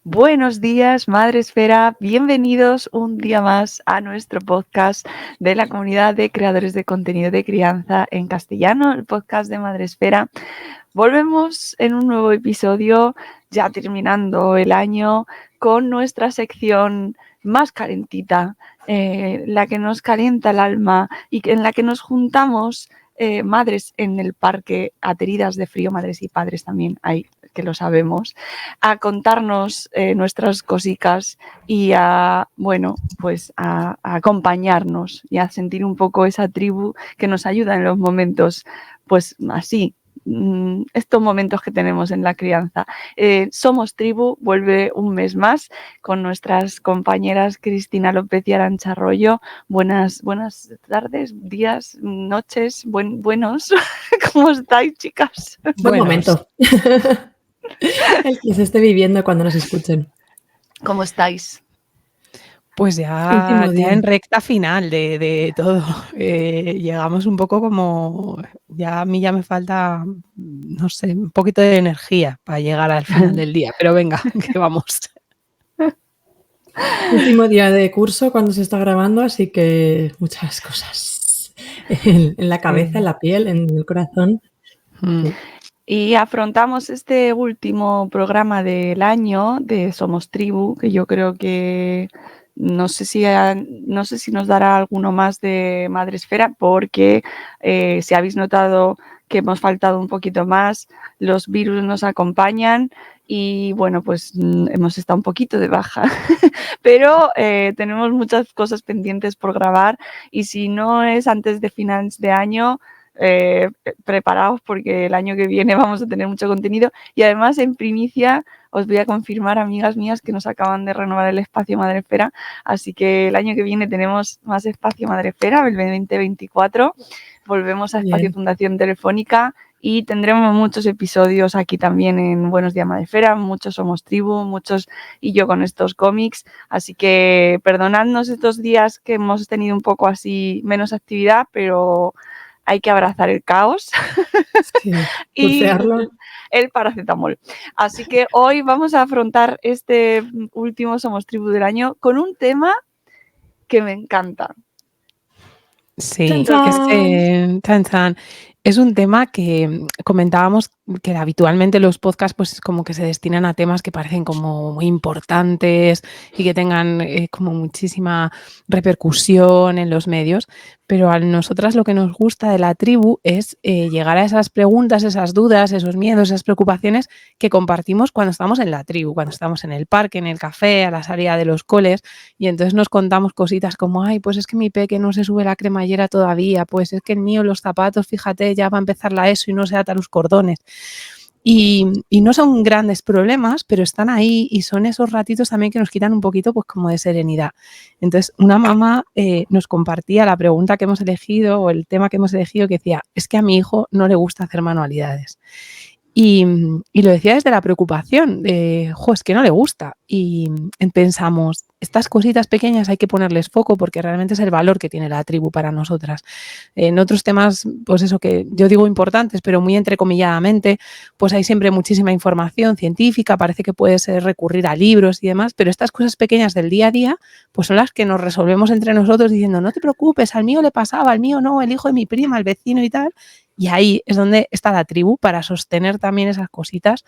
Buenos días, Madre Esfera. Bienvenidos un día más a nuestro podcast de la comunidad de creadores de contenido de crianza en castellano, el podcast de Madre Esfera. Volvemos en un nuevo episodio, ya terminando el año, con nuestra sección más calentita, la que nos calienta el alma y en la que nos juntamos madres en el parque, ateridas de frío, madres y padres también hay, que lo sabemos, a contarnos nuestras cositas y a acompañarnos y a sentir un poco esa tribu que nos ayuda en los momentos, pues así, estos momentos que tenemos en la crianza. Somos Tribu, vuelve un mes más con nuestras compañeras Cristina López y Arantxa Arroyo. Buenas tardes, días, noches, buenos. ¿Cómo estáis, chicas? Buen momento. El que se esté viviendo cuando nos escuchen. ¿Cómo estáis? Pues ya en recta final de todo. Llegamos un poco como... Ya a mí ya me falta, no sé, un poquito de energía para llegar al final del día. Pero venga, que vamos. Último día de curso cuando se está grabando, así que muchas cosas en la cabeza, en la piel, en el corazón. Y afrontamos este último programa del año de Somos Tribu, que yo creo que no sé si nos dará alguno más de Madre Esfera, porque si habéis notado que hemos faltado un poquito más, los virus nos acompañan y bueno, pues hemos estado un poquito de baja, pero tenemos muchas cosas pendientes por grabar y si no es antes de finales de año, preparaos porque el año que viene vamos a tener mucho contenido y además en primicia os voy a confirmar, amigas mías, que nos acaban de renovar el espacio Madre Esfera, así que el año que viene tenemos más espacio Madre Esfera, el 2024 volvemos a Espacio Fundación Telefónica y tendremos muchos episodios aquí también en Buenos Días Madre Esfera, muchos Somos Tribu, muchos y yo con estos cómics, así que perdonadnos estos días que hemos tenido un poco así menos actividad, pero hay que abrazar el caos y el paracetamol. Así que hoy vamos a afrontar este último Somos Tribu del año con un tema que me encanta. Sí, es un tema que comentábamos que habitualmente los podcasts pues como que se destinan a temas que parecen como muy importantes y que tengan como muchísima repercusión en los medios, pero a nosotras lo que nos gusta de la tribu es llegar a esas preguntas, esas dudas, esos miedos, esas preocupaciones que compartimos cuando estamos en la tribu, cuando estamos en el parque, en el café, a la salida de los coles y entonces nos contamos cositas como, ay, pues es que mi peque no se sube la cremallera todavía, pues es que el mío los zapatos, fíjate, ya va a empezar la ESO y no se ata los cordones. Y no son grandes problemas, pero están ahí y son esos ratitos también que nos quitan un poquito pues como de serenidad. Entonces, una mamá nos compartía la pregunta que hemos elegido o el tema que hemos elegido que decía, es que a mi hijo no le gusta hacer manualidades. Y lo decía desde la preocupación de, es que no le gusta. Y pensamos, estas cositas pequeñas hay que ponerles foco porque realmente es el valor que tiene la tribu para nosotras. En otros temas, pues eso que yo digo importantes, pero muy entrecomilladamente, pues hay siempre muchísima información científica, parece que puede ser recurrir a libros y demás, pero estas cosas pequeñas del día a día, pues son las que nos resolvemos entre nosotros diciendo, no te preocupes, al mío le pasaba, al mío no, el hijo de mi prima, el vecino y tal. Y ahí es donde está la tribu para sostener también esas cositas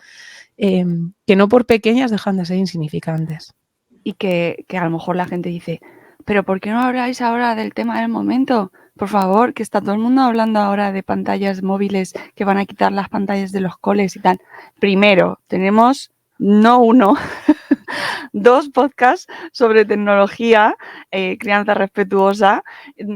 que no por pequeñas dejan de ser insignificantes. Y que a lo mejor la gente dice, pero ¿por qué no habláis ahora del tema del momento? Por favor, que está todo el mundo hablando ahora de pantallas móviles que van a quitar las pantallas de los coles y tal. Primero, tenemos no uno, dos podcasts sobre tecnología, crianza respetuosa,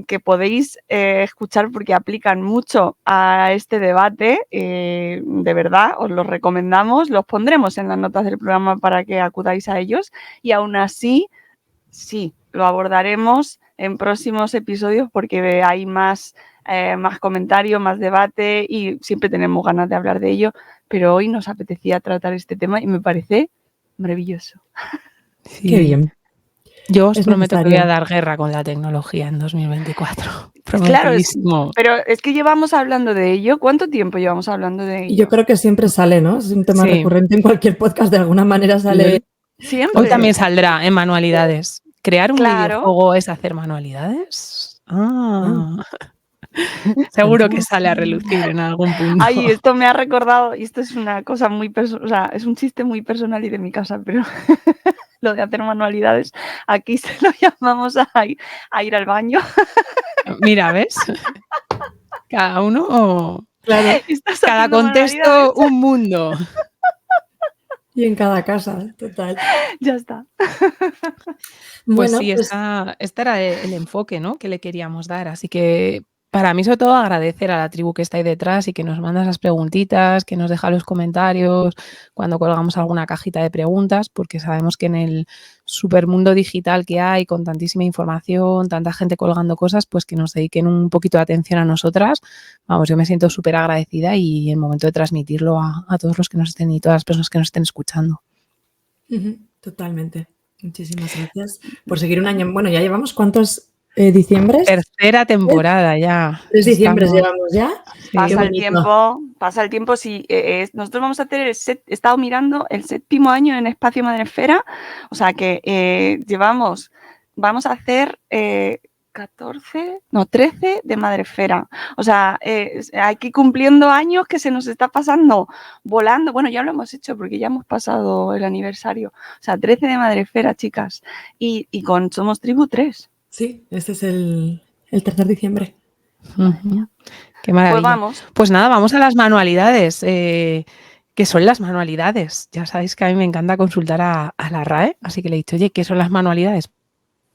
que podéis escuchar porque aplican mucho a este debate. De verdad, os los recomendamos. Los pondremos en las notas del programa para que acudáis a ellos. Y aún así, sí, lo abordaremos en próximos episodios porque hay más comentarios, más debate y siempre tenemos ganas de hablar de ello, pero hoy nos apetecía tratar este tema y me parece maravilloso. Sí. Qué bien. Yo os prometo que voy a dar guerra con la tecnología en 2024. Claro, pero es que llevamos hablando de ello. ¿Cuánto tiempo llevamos hablando de ello? Yo creo que siempre sale, ¿no? Es un tema recurrente en cualquier podcast, de alguna manera sale Siempre. Hoy también saldrá en manualidades. ¿Crear un Claro. videojuego es hacer manualidades? Seguro que sale a relucir en algún punto. Ay, esto me ha recordado, y esto es una cosa muy personal, o sea, es un chiste muy personal y de mi casa, pero lo de hacer manualidades, aquí se lo llamamos a ir al baño. Mira, ¿ves? Cada uno, Claro. Estás cada haciendo contexto manualidades. un mundo. Y en cada casa, total. Ya está. Pues Bueno, sí, pues este era el enfoque, ¿no?, que le queríamos dar. Así que para mí, sobre todo, agradecer a la tribu que está ahí detrás y que nos manda esas preguntitas, que nos deja los comentarios cuando colgamos alguna cajita de preguntas, porque sabemos que en el supermundo digital que hay, con tantísima información, tanta gente colgando cosas, pues que nos dediquen un poquito de atención a nosotras. Vamos, yo me siento súper agradecida y en el momento de transmitirlo a todos los que nos estén y todas las personas que nos estén escuchando. totalmente. Muchísimas gracias por seguir un año. Bueno, ya llevamos ¿cuántos diciembres? Tercera temporada ya. 3 diciembres Estamos- llevamos ya. sí. Pasa el tiempo, sí. Nosotros vamos a hacer he estado mirando el 7º año en Espacio Madresfera, o sea que vamos a hacer 13 de Madresfera. O sea, hay que ir cumpliendo años que se nos está pasando volando. Bueno, ya lo hemos hecho porque ya hemos pasado el aniversario. O sea, 13 de Madresfera, chicas. Y con Somos Tribu 3. Sí, este es el 3 de diciembre. Ujú. Qué maravilla. Pues vamos. Pues nada, vamos a las manualidades. ¿Qué son las manualidades? Ya sabéis que a mí me encanta consultar a la RAE, así que le he dicho, oye, ¿qué son las manualidades?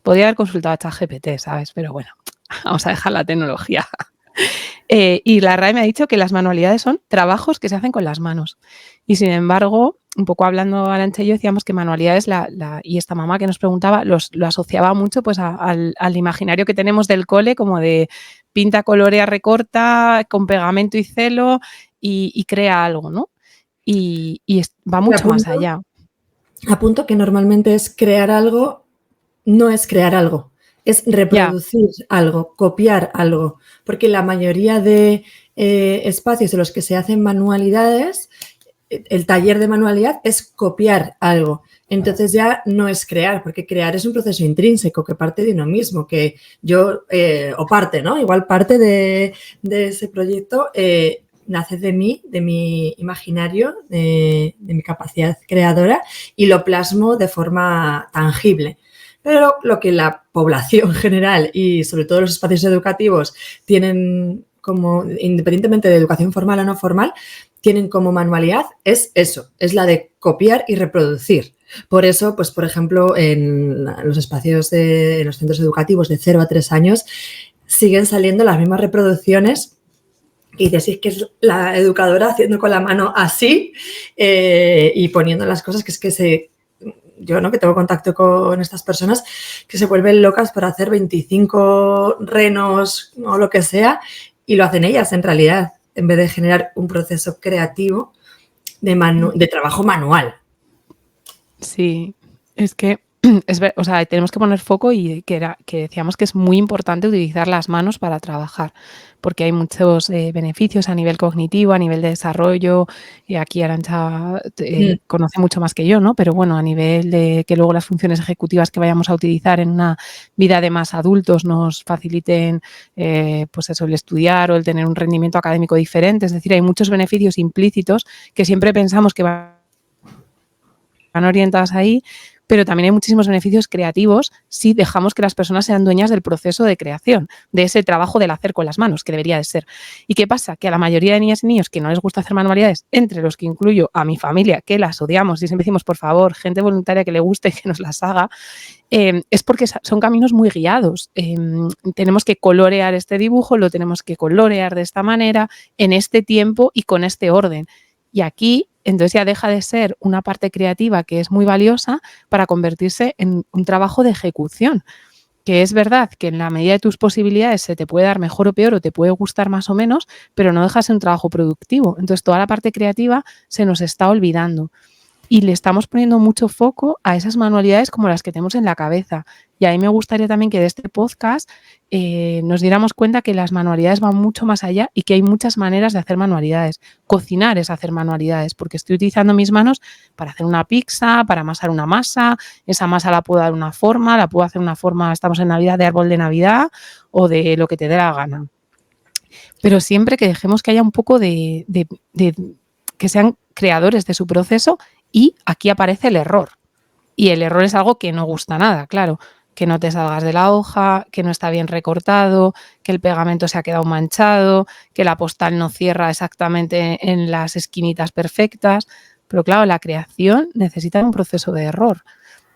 Podría haber consultado a ChatGPT, ¿sabes? Pero bueno, vamos a dejar la tecnología. Y la RAE me ha dicho que las manualidades son trabajos que se hacen con las manos. Y sin embargo, un poco hablando Arantxa y yo, decíamos que manualidades, y esta mamá que nos preguntaba, lo asociaba mucho pues al imaginario que tenemos del cole, como de pinta, colorea, recorta, con pegamento y celo y crea algo, ¿no? Y va mucho más allá. Apunto que normalmente es crear algo, no es crear algo, es reproducir algo, copiar algo, porque la mayoría de espacios en los que se hacen manualidades, el taller de manualidad es copiar algo. Entonces ya no es crear, porque crear es un proceso intrínseco que parte de uno mismo, que yo, o parte, ¿no? Igual parte de ese proyecto nace de mí, de mi imaginario, de mi capacidad creadora y lo plasmo de forma tangible. Pero lo que la población general y sobre todo los espacios educativos tienen como, independientemente de educación formal o no formal, tienen como manualidad es eso, es la de copiar y reproducir. Por eso, pues por ejemplo, en los espacios en los centros educativos de 0 a 3 años siguen saliendo las mismas reproducciones y dices, es que es la educadora haciendo con la mano así y poniendo las cosas yo, ¿no?, que tengo contacto con estas personas que se vuelven locas por hacer 25 renos o lo que sea y lo hacen ellas en realidad, en vez de generar un proceso creativo de trabajo manual. Sí, es que o sea, tenemos que poner foco y que decíamos que es muy importante utilizar las manos para trabajar, porque hay muchos beneficios a nivel cognitivo, a nivel de desarrollo, y aquí Arantxa conoce mucho más que yo, ¿no? Pero bueno, a nivel de que luego las funciones ejecutivas que vayamos a utilizar en una vida de más adultos nos faciliten, pues eso, el estudiar o el tener un rendimiento académico diferente. Es decir, hay muchos beneficios implícitos que siempre pensamos que van orientadas ahí, pero también hay muchísimos beneficios creativos si dejamos que las personas sean dueñas del proceso de creación, de ese trabajo del hacer con las manos, que debería de ser. ¿Y qué pasa? Que a la mayoría de niñas y niños que no les gusta hacer manualidades, entre los que incluyo a mi familia, que las odiamos y siempre decimos, por favor, gente voluntaria que le guste, que nos las haga, es porque son caminos muy guiados. Tenemos que colorear este dibujo, lo tenemos que colorear de esta manera, en este tiempo y con este orden. Y aquí, entonces ya deja de ser una parte creativa que es muy valiosa para convertirse en un trabajo de ejecución, que es verdad que en la medida de tus posibilidades se te puede dar mejor o peor o te puede gustar más o menos, pero no deja de ser un trabajo productivo. Entonces toda la parte creativa se nos está olvidando y le estamos poniendo mucho foco a esas manualidades como las que tenemos en la cabeza, Y ahí me gustaría también que de este podcast nos diéramos cuenta que las manualidades van mucho más allá y que hay muchas maneras de hacer manualidades. Cocinar es hacer manualidades, porque estoy utilizando mis manos para hacer una pizza, para amasar una masa, esa masa la puedo dar una forma, la puedo hacer una forma, estamos en Navidad, de árbol de Navidad o de lo que te dé la gana. Pero siempre que dejemos que haya un poco de que sean creadores de su proceso, y aquí aparece el error. Y el error es algo que no gusta nada, claro. Que no te salgas de la hoja, que no está bien recortado, que el pegamento se ha quedado manchado, que la postal no cierra exactamente en las esquinitas perfectas. Pero claro, la creación necesita un proceso de error.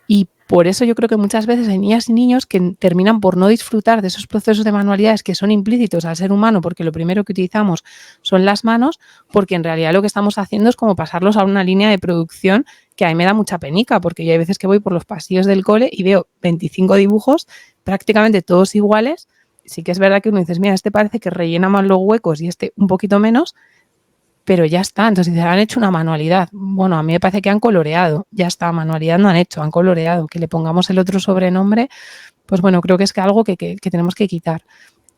Y por eso yo creo que muchas veces hay niñas y niños que terminan por no disfrutar de esos procesos de manualidades que son implícitos al ser humano, porque lo primero que utilizamos son las manos, porque en realidad lo que estamos haciendo es como pasarlos a una línea de producción que a mí me da mucha penica, porque yo hay veces que voy por los pasillos del cole y veo 25 dibujos, prácticamente todos iguales. Sí que es verdad que uno dice, mira, este parece que rellena más los huecos y este un poquito menos, pero ya está. Entonces dice, han hecho una manualidad. Bueno, a mí me parece que han coloreado. Ya está, manualidad no han hecho, han coloreado. Que le pongamos el otro sobrenombre, pues bueno, creo que es que algo que tenemos que quitar.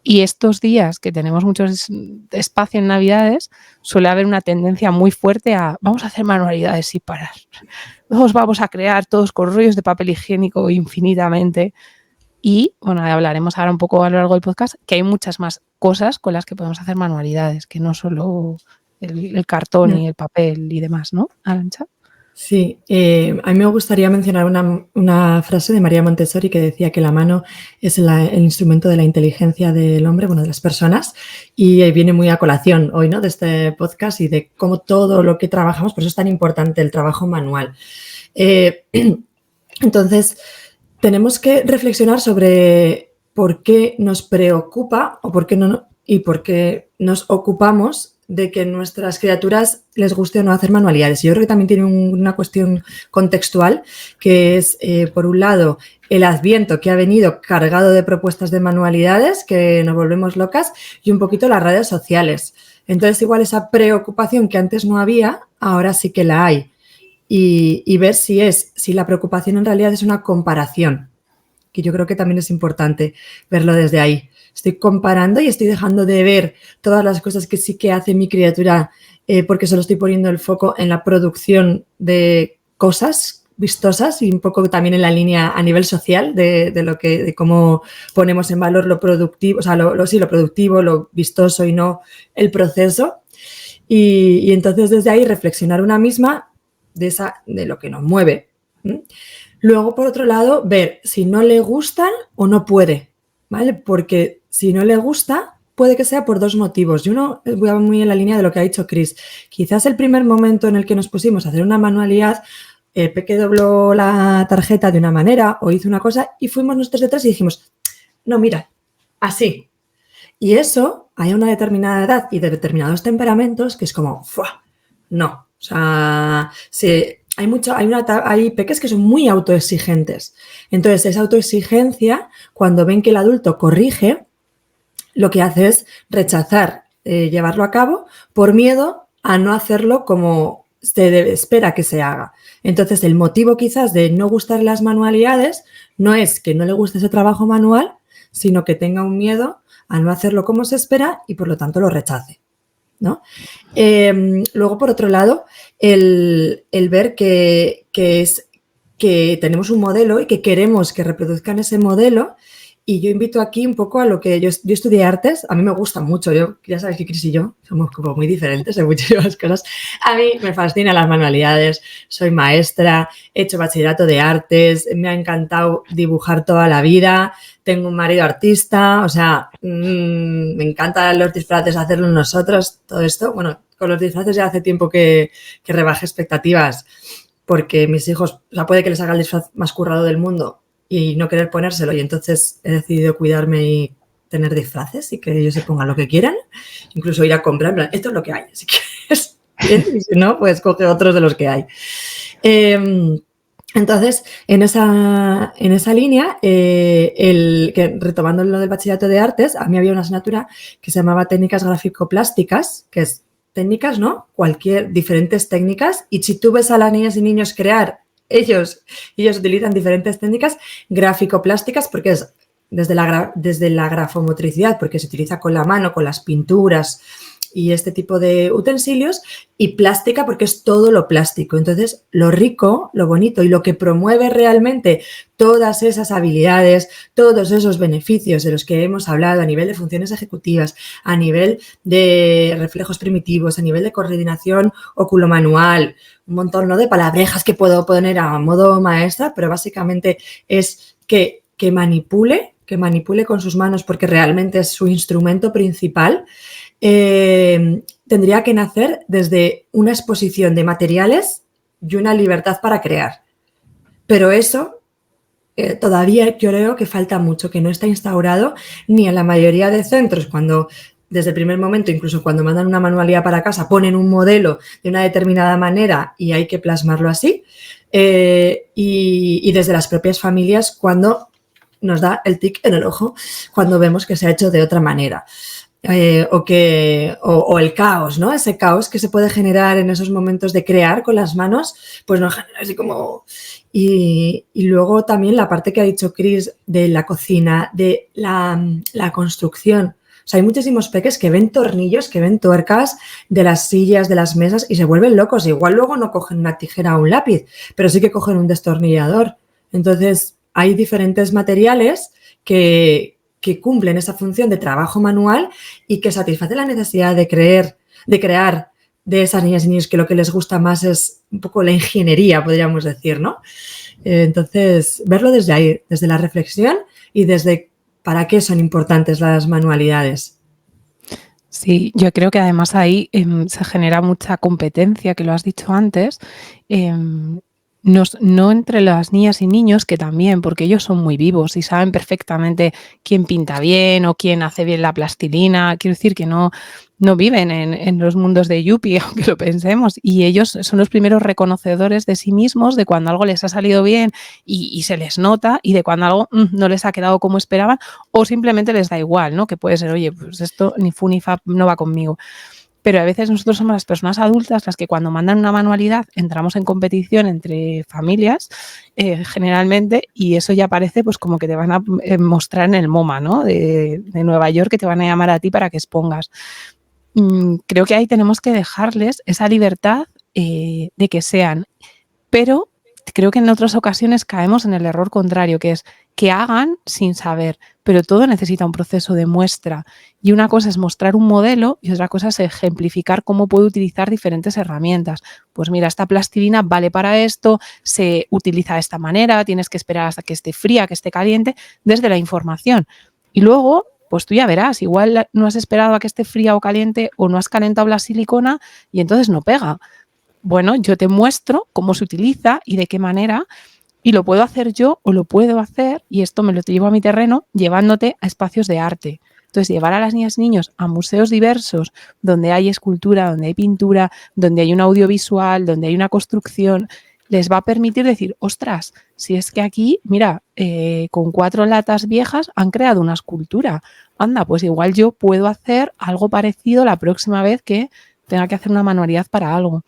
Y estos días que tenemos mucho espacio en Navidades, suele haber una tendencia muy fuerte a vamos a hacer manualidades sin parar. Nos vamos a crear todos con rollos de papel higiénico infinitamente. Y bueno, hablaremos ahora un poco a lo largo del podcast que hay muchas más cosas con las que podemos hacer manualidades, que no solo el cartón y el papel y demás, ¿no, Arantxa? Sí, a mí me gustaría mencionar una frase de María Montessori que decía que la mano es el instrumento de la inteligencia del hombre, bueno, de las personas, y viene muy a colación hoy, ¿no?, de este podcast y de cómo todo lo que trabajamos, por eso es tan importante el trabajo manual. Entonces, tenemos que reflexionar sobre por qué nos preocupa o por qué no, y por qué nos ocupamos de que nuestras criaturas les guste o no hacer manualidades. Yo creo que también tiene una cuestión contextual, que es, por un lado, el Adviento, que ha venido cargado de propuestas de manualidades, que nos volvemos locas, y un poquito las redes sociales. Entonces, igual esa preocupación que antes no había, ahora sí que la hay. Y ver si la preocupación en realidad es una comparación, que yo creo que también es importante verlo desde ahí. Estoy comparando y estoy dejando de ver todas las cosas que sí que hace mi criatura porque solo estoy poniendo el foco en la producción de cosas vistosas y un poco también en la línea a nivel social de cómo ponemos en valor lo productivo, o sea, lo productivo, lo vistoso y no el proceso. Y entonces desde ahí reflexionar una misma de lo que nos mueve. Luego, por otro lado, ver si no le gustan o no puede, ¿vale? Porque si no le gusta, puede que sea por dos motivos. Y uno, voy a muy en la línea de lo que ha dicho Chris. Quizás el primer momento en el que nos pusimos a hacer una manualidad, Peque dobló la tarjeta de una manera o hizo una cosa y fuimos nosotros detrás y dijimos, no, mira, así. Y eso, hay una determinada edad y de determinados temperamentos que es como, ¡fua! No. O sea, hay peques que son muy autoexigentes. Entonces, esa autoexigencia, cuando ven que el adulto corrige, lo que hace es rechazar llevarlo a cabo por miedo a no hacerlo como se espera que se haga. Entonces, el motivo quizás de no gustar las manualidades no es que no le guste ese trabajo manual, sino que tenga un miedo a no hacerlo como se espera y por lo tanto lo rechace, ¿no? Luego, por otro lado, el ver que tenemos un modelo y que queremos que reproduzcan ese modelo. Y yo invito aquí un poco a lo que yo estudié artes, a mí me gusta mucho, ya sabéis que Cris y yo somos como muy diferentes en muchísimas cosas. A mí me fascinan las manualidades, soy maestra, he hecho bachillerato de artes, me ha encantado dibujar toda la vida, tengo un marido artista, o sea, me encantan los disfraces, hacerlos nosotros, todo esto. Bueno, con los disfraces ya hace tiempo que rebajé expectativas porque mis hijos, o sea, puede que les haga el disfraz más currado del mundo y no querer ponérselo, y entonces he decidido cuidarme y tener disfraces y que ellos se pongan lo que quieran, incluso ir a comprar, en plan, esto es lo que hay, si quieres, y si no, pues coge otros de los que hay. Entonces, en esa línea, retomando lo del bachillerato de artes, a mí había una asignatura que se llamaba técnicas gráfico-plásticas, que es técnicas, ¿no? Diferentes técnicas, y si tú ves a las niñas y niños crear ellos utilizan diferentes técnicas gráfico-plásticas porque es desde la grafomotricidad, porque se utiliza con la mano, con las pinturas y este tipo de utensilios, y plástica porque es todo lo plástico. Entonces, lo rico, lo bonito y lo que promueve realmente todas esas habilidades, todos esos beneficios de los que hemos hablado a nivel de funciones ejecutivas, a nivel de reflejos primitivos, a nivel de coordinación oculomanual, un montón, ¿no?, de palabrejas que puedo poner a modo maestra, pero básicamente es que manipule con sus manos porque realmente es su instrumento principal. Tendría que nacer desde una exposición de materiales y una libertad para crear. Pero eso todavía yo creo que falta mucho, que no está instaurado ni en la mayoría de centros. Cuando desde el primer momento, incluso cuando mandan una manualidad para casa, ponen un modelo de una determinada manera y hay que plasmarlo así. Y desde las propias familias, cuando nos da el tic en el ojo, cuando vemos que se ha hecho de otra manera. O el caos, ¿no? Ese caos que se puede generar en esos momentos de crear con las manos, pues no genera así como... Y luego también la parte que ha dicho Chris de la cocina, de la construcción. O sea, hay muchísimos peques que ven tornillos, que ven tuercas de las sillas, de las mesas y se vuelven locos. Igual luego no cogen una tijera o un lápiz, pero sí que cogen un destornillador. Entonces, hay diferentes materiales que cumplen esa función de trabajo manual y que satisfacen la necesidad de crear de esas niñas y niños que lo que les gusta más es un poco la ingeniería, podríamos decir, ¿no? Entonces, verlo desde ahí, desde la reflexión y desde para qué son importantes las manualidades. Sí, yo creo que además ahí se genera mucha competencia, que lo has dicho antes, no entre las niñas y niños, que también, porque ellos son muy vivos y saben perfectamente quién pinta bien o quién hace bien la plastilina. Quiero decir que no viven en los mundos de Yuppie, aunque lo pensemos, y ellos son los primeros reconocedores de sí mismos, de cuando algo les ha salido bien y se les nota, y de cuando algo no les ha quedado como esperaban o simplemente les da igual, ¿no? Que puede ser, oye, pues esto ni fu ni fa no va conmigo. Pero a veces nosotros somos las personas adultas las que cuando mandan una manualidad entramos en competición entre familias, generalmente, y eso ya parece pues como que te van a mostrar en el MoMA, ¿no? de Nueva York, que te van a llamar a ti para que expongas. Creo que ahí tenemos que dejarles esa libertad de que sean, pero creo que en otras ocasiones caemos en el error contrario, que es que hagan sin saber, pero todo necesita un proceso de muestra. Y una cosa es mostrar un modelo y otra cosa es ejemplificar cómo puede utilizar diferentes herramientas. Pues mira, esta plastilina vale para esto, se utiliza de esta manera, tienes que esperar hasta que esté fría, que esté caliente, desde la información. Y luego, pues tú ya verás, igual no has esperado a que esté fría o caliente o no has calentado la silicona y entonces no pega. Bueno, yo te muestro cómo se utiliza y de qué manera, y lo puedo hacer yo o lo puedo hacer, y esto me lo llevo a mi terreno, llevándote a espacios de arte. Entonces, llevar a las niñas y niños a museos diversos, donde hay escultura, donde hay pintura, donde hay un audiovisual, donde hay una construcción, les va a permitir decir, ostras, si es que aquí, mira, con 4 latas viejas han creado una escultura. Anda, pues igual yo puedo hacer algo parecido la próxima vez que tenga que hacer una manualidad para algo.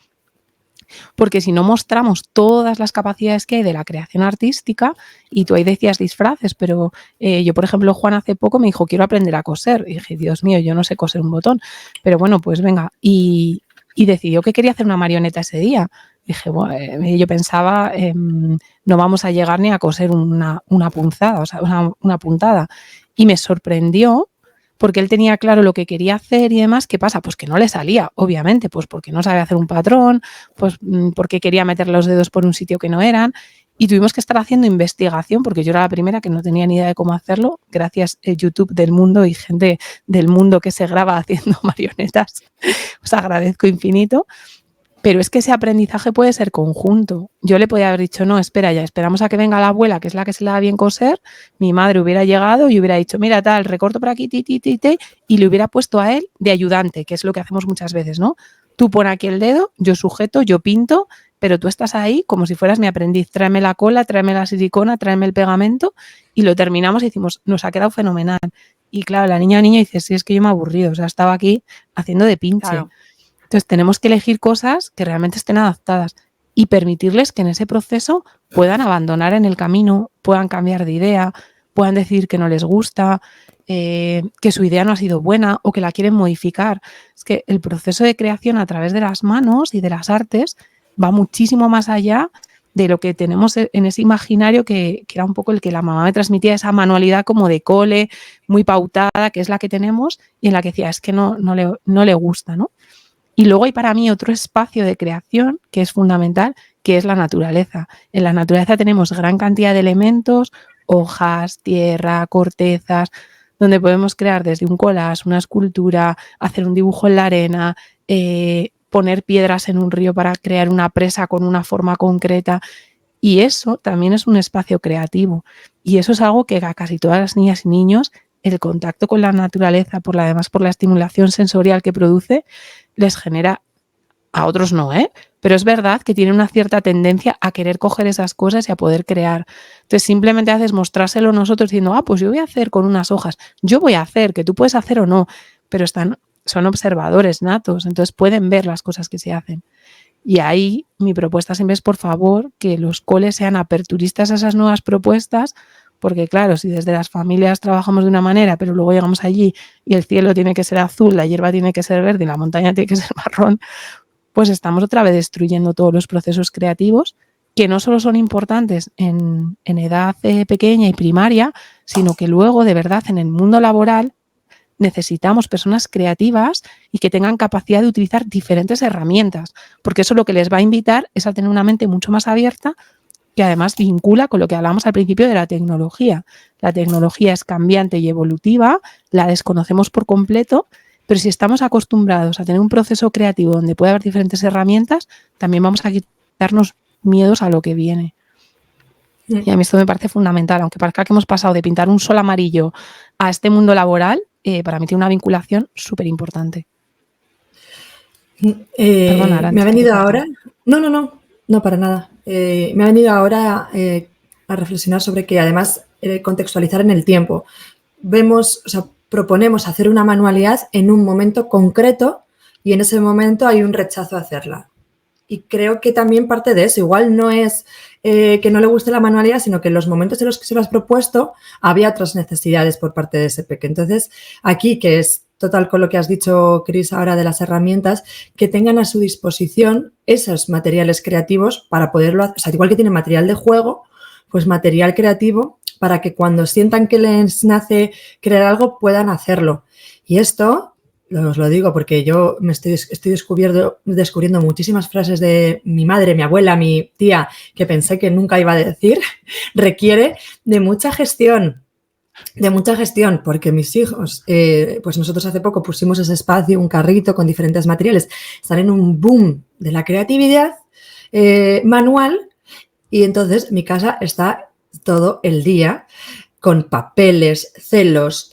Porque si no mostramos todas las capacidades que hay de la creación artística, y tú ahí decías disfraces, pero yo, por ejemplo, Juan hace poco me dijo, quiero aprender a coser. Y dije, Dios mío, yo no sé coser un botón. Pero bueno, pues venga. Y decidió que quería hacer una marioneta ese día. Dije, bueno, yo pensaba, no vamos a llegar ni a coser una punzada, o sea, una puntada. Y me sorprendió, porque él tenía claro lo que quería hacer y demás. ¿Qué pasa? Pues que no le salía, obviamente, pues porque no sabe hacer un patrón, pues porque quería meter los dedos por un sitio que no eran, y tuvimos que estar haciendo investigación, porque yo era la primera que no tenía ni idea de cómo hacerlo, gracias a YouTube del mundo y gente del mundo que se graba haciendo marionetas. Os agradezco infinito. Pero es que ese aprendizaje puede ser conjunto. Yo le podía haber dicho, no, espera ya, esperamos a que venga la abuela, que es la que se le da bien coser. Mi madre hubiera llegado y hubiera dicho, mira tal, recorto por aquí, y le hubiera puesto a él de ayudante, que es lo que hacemos muchas veces, ¿no? Tú pon aquí el dedo, yo sujeto, yo pinto, pero tú estás ahí como si fueras mi aprendiz. Tráeme la cola, tráeme la silicona, tráeme el pegamento, y lo terminamos y decimos, nos ha quedado fenomenal. Y claro, la niña dice, sí, es que yo me he aburrido, o sea, estaba aquí haciendo de pinche. Claro. Entonces tenemos que elegir cosas que realmente estén adaptadas. y permitirles que en ese proceso puedan abandonar en el camino, puedan cambiar de idea, puedan decir que no les gusta, que su idea no ha sido buena o que la quieren modificar. Es que el proceso de creación a través de las manos y de las artes va muchísimo más allá de lo que tenemos en ese imaginario que era un poco el que la mamá me transmitía, esa manualidad como de cole, muy pautada, que es la que tenemos y en la que decía, es que no le gusta, ¿no? Y luego hay para mí otro espacio de creación que es fundamental, que es la naturaleza. En la naturaleza tenemos gran cantidad de elementos, hojas, tierra, cortezas, donde podemos crear desde un collage, una escultura, hacer un dibujo en la arena, poner piedras en un río para crear una presa con una forma concreta. Y eso también es un espacio creativo. Y eso es algo que a casi todas las niñas y niños, el contacto con la naturaleza, además por la estimulación sensorial que produce, les genera, a otros no, pero es verdad que tienen una cierta tendencia a querer coger esas cosas y a poder crear. Entonces simplemente haces mostrárselo nosotros diciendo, pues yo voy a hacer con unas hojas, yo voy a hacer, que tú puedes hacer o no, pero son observadores natos, entonces pueden ver las cosas que se hacen. Y ahí mi propuesta siempre es, por favor, que los coles sean aperturistas a esas nuevas propuestas, porque claro, si desde las familias trabajamos de una manera, pero luego llegamos allí y el cielo tiene que ser azul, la hierba tiene que ser verde y la montaña tiene que ser marrón, pues estamos otra vez destruyendo todos los procesos creativos que no solo son importantes en edad pequeña y primaria, sino que luego, de verdad, en el mundo laboral necesitamos personas creativas y que tengan capacidad de utilizar diferentes herramientas, porque eso lo que les va a invitar es a tener una mente mucho más abierta, que además vincula con lo que hablábamos al principio de la tecnología. La tecnología es cambiante y evolutiva, la desconocemos por completo, pero si estamos acostumbrados a tener un proceso creativo donde puede haber diferentes herramientas, también vamos a quitarnos miedos a lo que viene. Y a mí esto me parece fundamental, aunque parezca que hemos pasado de pintar un sol amarillo a este mundo laboral, para mí tiene una vinculación súper importante. Perdona, Arantxa, me ha venido ahora... No, para nada. Me ha venido ahora a reflexionar sobre que además contextualizar en el tiempo. Proponemos hacer una manualidad en un momento concreto y en ese momento hay un rechazo a hacerla. Y creo que también parte de eso. Igual no es que no le guste la manualidad, sino que en los momentos en los que se lo has propuesto había otras necesidades por parte de ese peque. Entonces, aquí, que es total con lo que has dicho, Cris, ahora de las herramientas, que tengan a su disposición esos materiales creativos para poderlo hacer. O sea, igual que tienen material de juego, pues material creativo para que cuando sientan que les nace crear algo puedan hacerlo. Y esto... Os lo digo porque yo me estoy descubriendo muchísimas frases de mi madre, mi abuela, mi tía, que pensé que nunca iba a decir, requiere de mucha gestión, porque mis hijos, pues nosotros hace poco pusimos ese espacio, un carrito con diferentes materiales, están en un boom de la creatividad manual y entonces mi casa está todo el día con papeles, celos,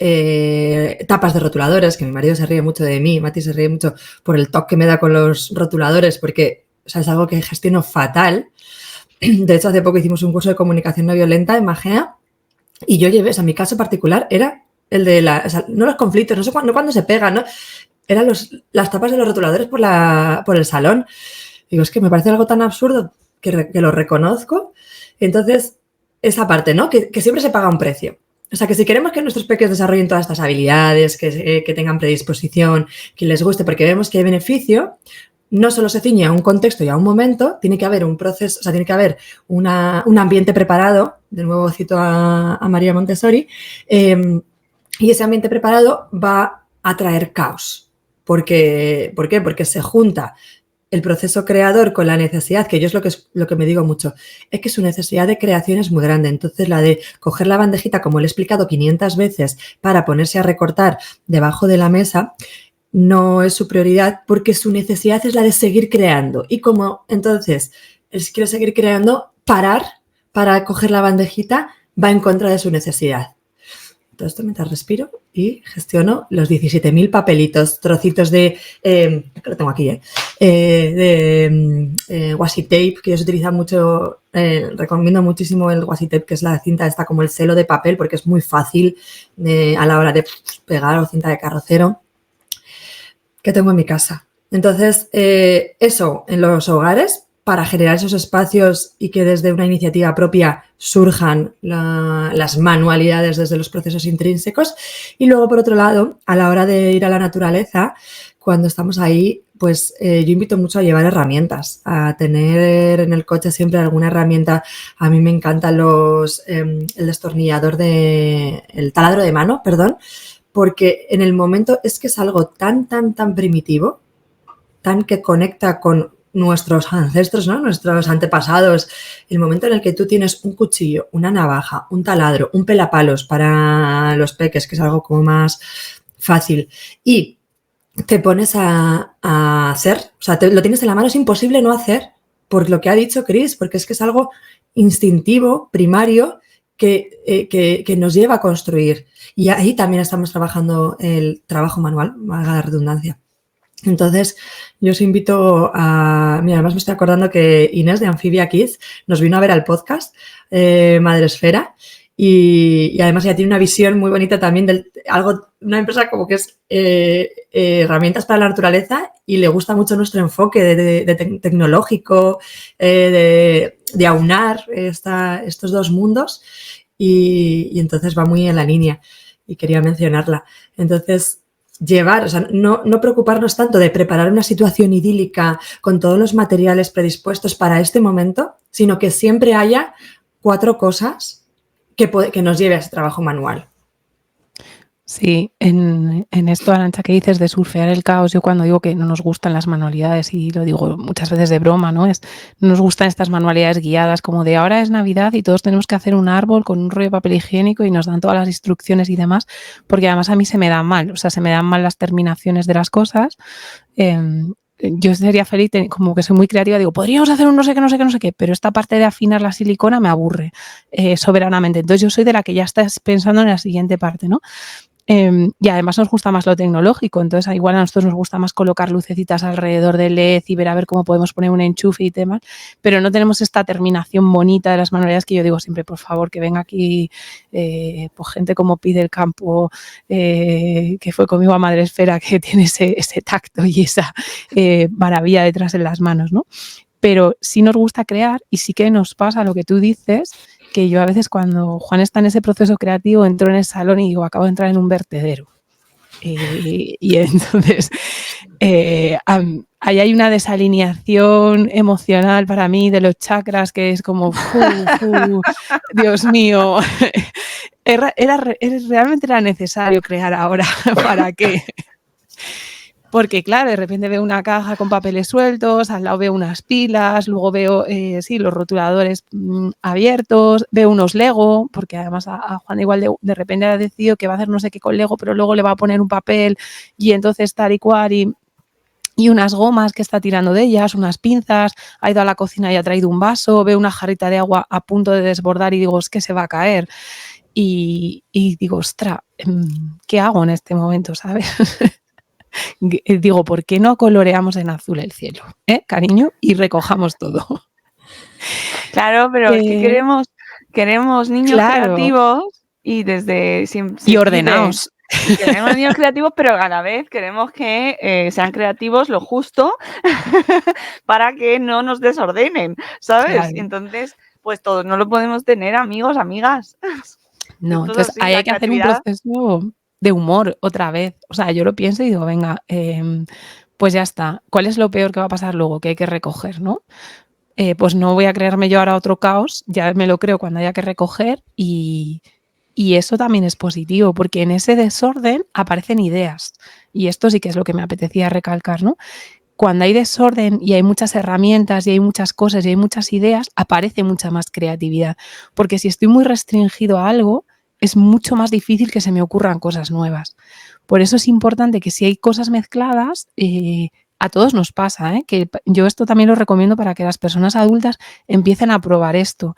tapas de rotuladores, que mi marido se ríe mucho de mí, Mati se ríe mucho por el toque que me da con los rotuladores, porque es algo que gestiono fatal. De hecho, hace poco hicimos un curso de comunicación no violenta en Magea y yo llevé, mi caso particular era el de no los conflictos, no cuando se pegan, ¿no? Eran las tapas de los rotuladores por el salón. Digo, es que me parece algo tan absurdo que lo reconozco. Entonces... esa parte, ¿no? Que siempre se paga un precio. O sea, que si queremos que nuestros pequeños desarrollen todas estas habilidades, que tengan predisposición, que les guste, porque vemos que hay beneficio, no solo se ciñe a un contexto y a un momento, tiene que haber un proceso, o sea, tiene que haber un ambiente preparado, de nuevo cito a María Montessori, y ese ambiente preparado va a traer caos. ¿Por qué? Porque se junta el proceso creador con la necesidad, que yo es lo que me digo mucho, es que su necesidad de creación es muy grande. Entonces, la de coger la bandejita, como le he explicado 500 veces, para ponerse a recortar debajo de la mesa, no es su prioridad porque su necesidad es la de seguir creando. Y como entonces quiere seguir creando, parar para coger la bandejita va en contra de su necesidad. Todo esto mientras respiro y gestiono los 17.000 papelitos, trocitos de, lo tengo aquí, de washi tape, que ellos utilizan mucho, recomiendo muchísimo el washi tape, que es la cinta esta como el celo de papel, porque es muy fácil a la hora de pegar, o cinta de carrocero, que tengo en mi casa. Entonces, eso en los hogares, para generar esos espacios y que desde una iniciativa propia surjan las manualidades desde los procesos intrínsecos. Y luego, por otro lado, a la hora de ir a la naturaleza, cuando estamos ahí, pues yo invito mucho a llevar herramientas, a tener en el coche siempre alguna herramienta. A mí me encantan el destornillador el taladro de mano, perdón, porque en el momento es que es algo tan primitivo, tan que conecta con nuestros ancestros, ¿no? Nuestros antepasados. El momento en el que tú tienes un cuchillo, una navaja, un taladro, un pelapalos para los peques, que es algo como más fácil, y te pones a hacer, o sea, lo tienes en la mano, es imposible no hacer, por lo que ha dicho Chris, porque es que es algo instintivo, primario, que nos lleva a construir. Y ahí también estamos trabajando el trabajo manual, valga la redundancia. Entonces, yo os invito a... Mira, además me estoy acordando que Inés de Amphibia Kids nos vino a ver al podcast Madresfera y además ella tiene una visión muy bonita también de una empresa como que es herramientas para la naturaleza y le gusta mucho nuestro enfoque tecnológico, de aunar estos dos mundos y entonces va muy en la línea y quería mencionarla. Entonces, llevar, o sea, no preocuparnos tanto de preparar una situación idílica con todos los materiales predispuestos para este momento, sino que siempre haya 4 cosas que nos lleve a ese trabajo manual. Sí, en esto, Arantxa, que dices de surfear el caos, yo cuando digo que no nos gustan las manualidades, y lo digo muchas veces de broma, ¿no? No nos gustan estas manualidades guiadas, como de ahora es Navidad y todos tenemos que hacer un árbol con un rollo de papel higiénico y nos dan todas las instrucciones y demás, porque además a mí se me dan mal, o sea, se me dan mal las terminaciones de las cosas. Yo sería feliz, como que soy muy creativa, digo, podríamos hacer un no sé qué, pero esta parte de afinar la silicona me aburre soberanamente. Entonces yo soy de la que ya estás pensando en la siguiente parte, ¿no? Y además nos gusta más lo tecnológico, entonces igual a nosotros nos gusta más colocar lucecitas alrededor del LED y ver a ver cómo podemos poner un enchufe y temas, pero no tenemos esta terminación bonita de las manualidades que yo digo siempre, por favor, que venga aquí pues gente como Pi del Campo, que fue conmigo a Madresfera, que tiene ese tacto y esa maravilla detrás en las manos, ¿no? Pero sí nos gusta crear y sí que nos pasa lo que tú dices, que yo a veces cuando Juan está en ese proceso creativo entro en el salón y digo, acabo de entrar en un vertedero. Y entonces ahí hay una desalineación emocional para mí de los chakras que es como, Dios mío, realmente era necesario crear ahora, ¿para qué? Porque, claro, de repente veo una caja con papeles sueltos, al lado veo unas pilas, luego veo, los rotuladores abiertos, veo unos Lego, porque además a Juan igual de repente ha decidido que va a hacer no sé qué con Lego, pero luego le va a poner un papel y entonces tal y cual y unas gomas que está tirando de ellas, unas pinzas, ha ido a la cocina y ha traído un vaso, veo una jarrita de agua a punto de desbordar y digo, es que se va a caer. Y digo, ostra, ¿qué hago en este momento, sabes? Digo, ¿por qué no coloreamos en azul el cielo, cariño? Y recojamos todo. Claro, pero es que queremos niños creativos y desde... y ordenados. Queremos niños creativos, pero a la vez queremos que sean creativos lo justo para que no nos desordenen, ¿sabes? Claro. Entonces, pues todos no lo podemos tener, amigos, amigas. No, entonces ahí hay que hacer un proceso de humor otra vez. O sea, yo lo pienso y digo, venga, pues ya está. ¿Cuál es lo peor que va a pasar luego? Que hay que recoger, ¿no? Pues no voy a crearme yo ahora otro caos, ya me lo creo cuando haya que recoger y eso también es positivo, porque en ese desorden aparecen ideas. Y esto sí que es lo que me apetecía recalcar, ¿no? Cuando hay desorden y hay muchas herramientas y hay muchas cosas y hay muchas ideas, aparece mucha más creatividad. Porque si estoy muy restringido a algo, es mucho más difícil que se me ocurran cosas nuevas. Por eso es importante que si hay cosas mezcladas, a todos nos pasa, que yo esto también lo recomiendo para que las personas adultas empiecen a probar esto.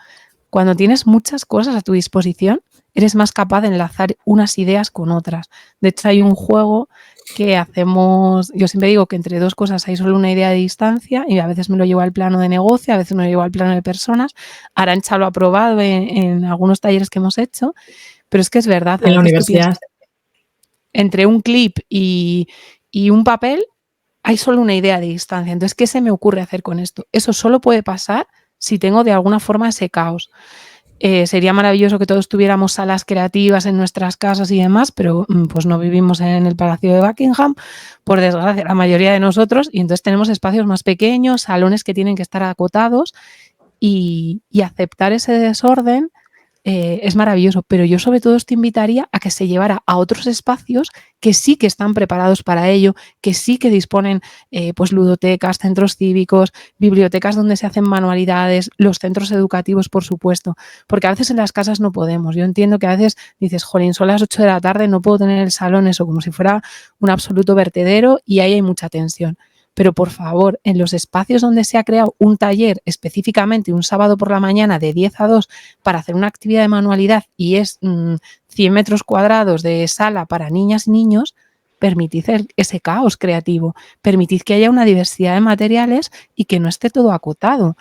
Cuando tienes muchas cosas a tu disposición, eres más capaz de enlazar unas ideas con otras. De hecho, hay un juego que hacemos, yo siempre digo que entre 2 cosas hay solo una idea de distancia y a veces me lo llevo al plano de negocio, a veces me lo llevo al plano de personas. Arantxa lo ha probado en algunos talleres que hemos hecho, pero es que es verdad. En la universidad. Entre un clip y un papel, hay solo una idea de distancia. Entonces, ¿qué se me ocurre hacer con esto? Eso solo puede pasar si tengo de alguna forma ese caos. Sería maravilloso que todos tuviéramos salas creativas en nuestras casas y demás, pero pues no vivimos en el Palacio de Buckingham, por desgracia, la mayoría de nosotros, y entonces tenemos espacios más pequeños, salones que tienen que estar acotados y aceptar ese desorden es maravilloso, pero yo sobre todo te invitaría a que se llevara a otros espacios que sí que están preparados para ello, que sí que disponen pues ludotecas, centros cívicos, bibliotecas donde se hacen manualidades, los centros educativos, por supuesto, porque a veces en las casas no podemos. Yo entiendo que a veces dices, jolín, son las 8 de la tarde, no puedo tener el salón, eso como si fuera un absoluto vertedero y ahí hay mucha tensión. Pero por favor, en los espacios donde se ha creado un taller específicamente un sábado por la mañana de 10 a 2 para hacer una actividad de manualidad y es 100 metros cuadrados de sala para niñas y niños, permitid ese caos creativo, permitid que haya una diversidad de materiales y que no esté todo acotado,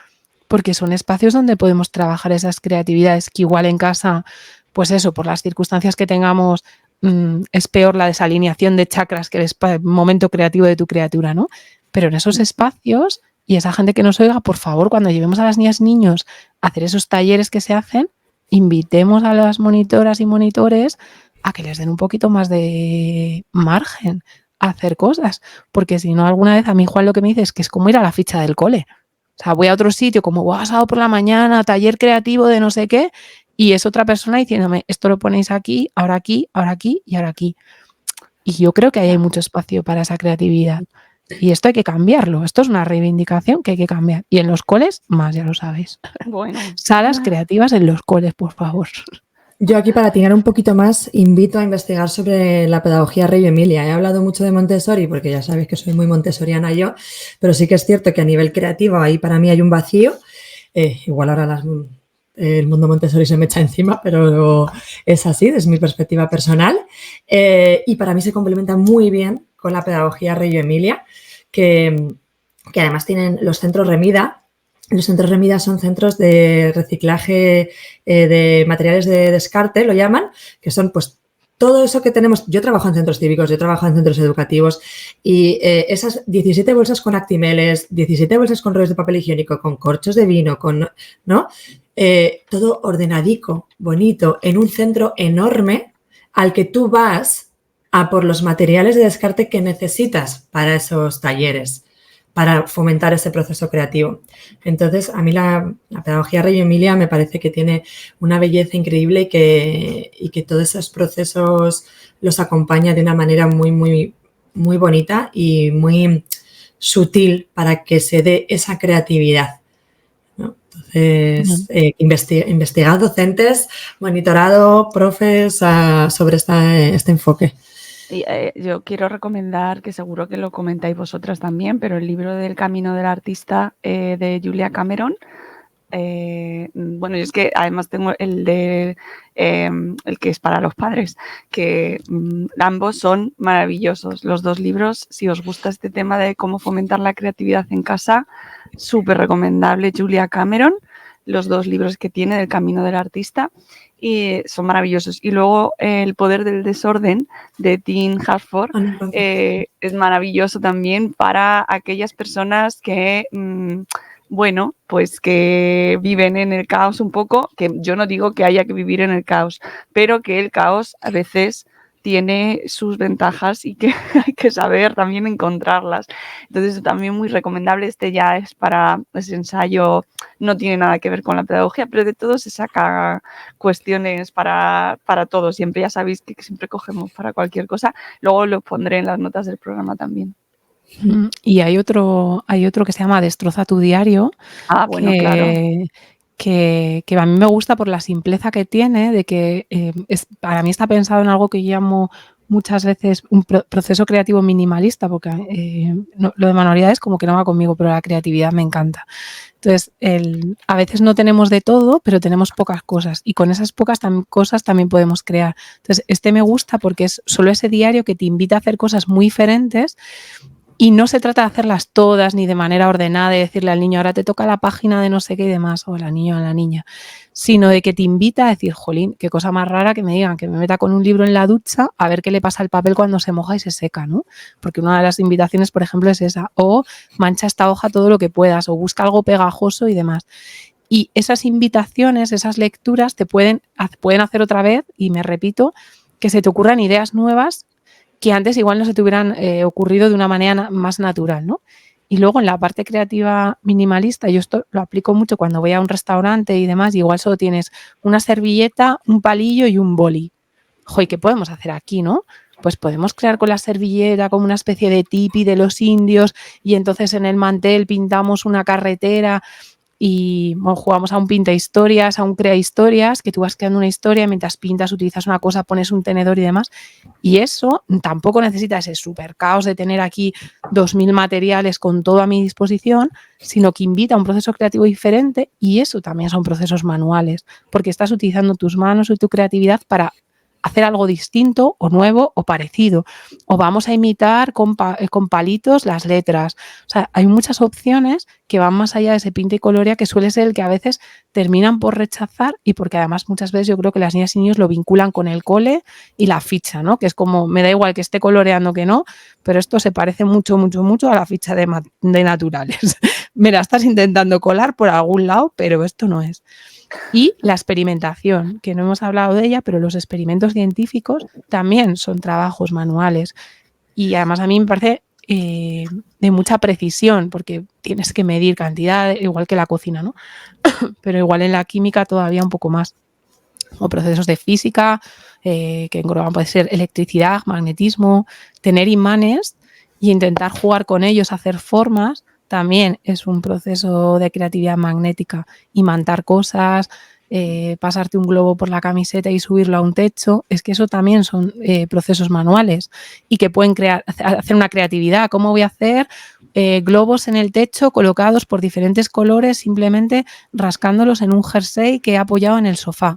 porque son espacios donde podemos trabajar esas creatividades que igual en casa, pues eso, por las circunstancias que tengamos, es peor la desalineación de chakras que el momento creativo de tu criatura, ¿no? Pero en esos espacios, y esa gente que nos oiga, por favor, cuando llevemos a las niñas y niños a hacer esos talleres que se hacen, invitemos a las monitoras y monitores a que les den un poquito más de margen a hacer cosas, porque si no, alguna vez a mí Juan lo que me dice es que es como ir a la ficha del cole. O sea, voy a otro sitio como sábado por la mañana, taller creativo de no sé qué, y es otra persona diciéndome, esto lo ponéis aquí, ahora aquí, ahora aquí y ahora aquí. Y yo creo que ahí hay mucho espacio para esa creatividad. Y esto hay que cambiarlo. Esto es una reivindicación que hay que cambiar. Y en los coles, más, ya lo sabéis. Bueno. Salas creativas en los coles, por favor. Yo aquí, para atinar un poquito más, invito a investigar sobre la pedagogía Reggio Emilia. He hablado mucho de Montessori porque ya sabéis que soy muy montessoriana yo, pero sí que es cierto que a nivel creativo ahí para mí hay un vacío. Igual ahora el mundo Montessori se me echa encima, pero es así, desde mi perspectiva personal. Y para mí se complementa muy bien con la pedagogía Reggio Emilia, que además tienen los centros Remida. Los centros Remida son centros de reciclaje de materiales de descarte, lo llaman, que son pues todo eso que tenemos. Yo trabajo en centros cívicos, yo trabajo en centros educativos y esas 17 bolsas con actimeles, 17 bolsas con rollos de papel higiénico, con corchos de vino, ¿no? Todo ordenadico, bonito, en un centro enorme al que tú vas a por los materiales de descarte que necesitas para esos talleres, para fomentar ese proceso creativo. Entonces, a mí la pedagogía Reggio Emilia me parece que tiene una belleza increíble y que todos esos procesos los acompaña de una manera muy, muy, muy bonita y muy sutil para que se dé esa creatividad, ¿no? Entonces, investigad docentes, monitorado, profes sobre este enfoque. Y, yo quiero recomendar, que seguro que lo comentáis vosotras también, pero el libro del Camino del Artista de Julia Cameron. Bueno, yo es que además tengo el que es para los padres, que ambos son maravillosos. Los dos libros, si os gusta este tema de cómo fomentar la creatividad en casa, súper recomendable Julia Cameron, los dos libros que tiene del Camino del Artista. Y son maravillosos. Y luego El poder del desorden de Tim Harford es maravilloso también para aquellas personas que, bueno, pues que viven en el caos un poco, que yo no digo que haya que vivir en el caos, pero que el caos a veces tiene sus ventajas y que hay que saber también encontrarlas. Entonces, también muy recomendable. Este ya es para ese ensayo, no tiene nada que ver con la pedagogía, pero de todo se saca cuestiones para todo. Siempre, ya sabéis que siempre cogemos para cualquier cosa. Luego lo pondré en las notas del programa también. Y hay otro que se llama Destroza tu diario. Ah, bueno, claro. Que a mí me gusta por la simpleza que tiene, de que para mí está pensado en algo que llamo muchas veces un proceso creativo minimalista, porque lo de manualidades como que no va conmigo, pero la creatividad me encanta. Entonces, a veces no tenemos de todo, pero tenemos pocas cosas y con esas pocas cosas también podemos crear. Entonces, me gusta porque es solo ese diario que te invita a hacer cosas muy diferentes Y no se trata de hacerlas todas ni de manera ordenada, de decirle al niño, ahora te toca la página de no sé qué y demás, o al niño o a la niña, sino de que te invita a decir, jolín, qué cosa más rara que me digan que me meta con un libro en la ducha a ver qué le pasa al papel cuando se moja y se seca, ¿no? Porque una de las invitaciones, por ejemplo, es esa, o mancha esta hoja todo lo que puedas, o busca algo pegajoso y demás. Y esas invitaciones, esas lecturas te pueden hacer otra vez, y me repito, que se te ocurran ideas nuevas que antes igual no se te hubieran ocurrido de una manera más natural, ¿no? Y luego en la parte creativa minimalista, yo esto lo aplico mucho cuando voy a un restaurante y demás, y igual solo tienes una servilleta, un palillo y un boli. Joder, ¿qué podemos hacer aquí, no? Pues podemos crear con la servilleta como una especie de tipi de los indios, y entonces en el mantel pintamos una carretera y bueno, jugamos a un pinta historias, a un crea historias, que tú vas creando una historia, mientras pintas, utilizas una cosa, pones un tenedor y demás. Y eso tampoco necesita ese super caos de tener aquí 2000 materiales con todo a mi disposición, sino que invita a un proceso creativo diferente, y eso también son procesos manuales, porque estás utilizando tus manos y tu creatividad para hacer algo distinto o nuevo o parecido, o vamos a imitar con palitos las letras. O sea, hay muchas opciones que van más allá de ese pinta y colorea, que suele ser el que a veces terminan por rechazar, y porque además muchas veces yo creo que las niñas y niños lo vinculan con el cole y la ficha, ¿no? Que es como, me da igual que esté coloreando que no, pero esto se parece mucho, mucho, mucho a la ficha de naturales. Me la estás intentando colar por algún lado, pero esto no es. Y la experimentación, que no hemos hablado de ella, pero los experimentos científicos también son trabajos manuales. Y además a mí me parece de mucha precisión, porque tienes que medir cantidad, igual que la cocina, ¿no? Pero igual en la química todavía un poco más. O procesos de física, que engloban, puede ser electricidad, magnetismo, tener imanes y intentar jugar con ellos, hacer formas, también es un proceso de creatividad magnética. Imantar cosas, pasarte un globo por la camiseta y subirlo a un techo, es que eso también son procesos manuales, y que pueden hacer una creatividad. ¿Cómo voy a hacer globos en el techo colocados por diferentes colores, simplemente rascándolos en un jersey que he apoyado en el sofá?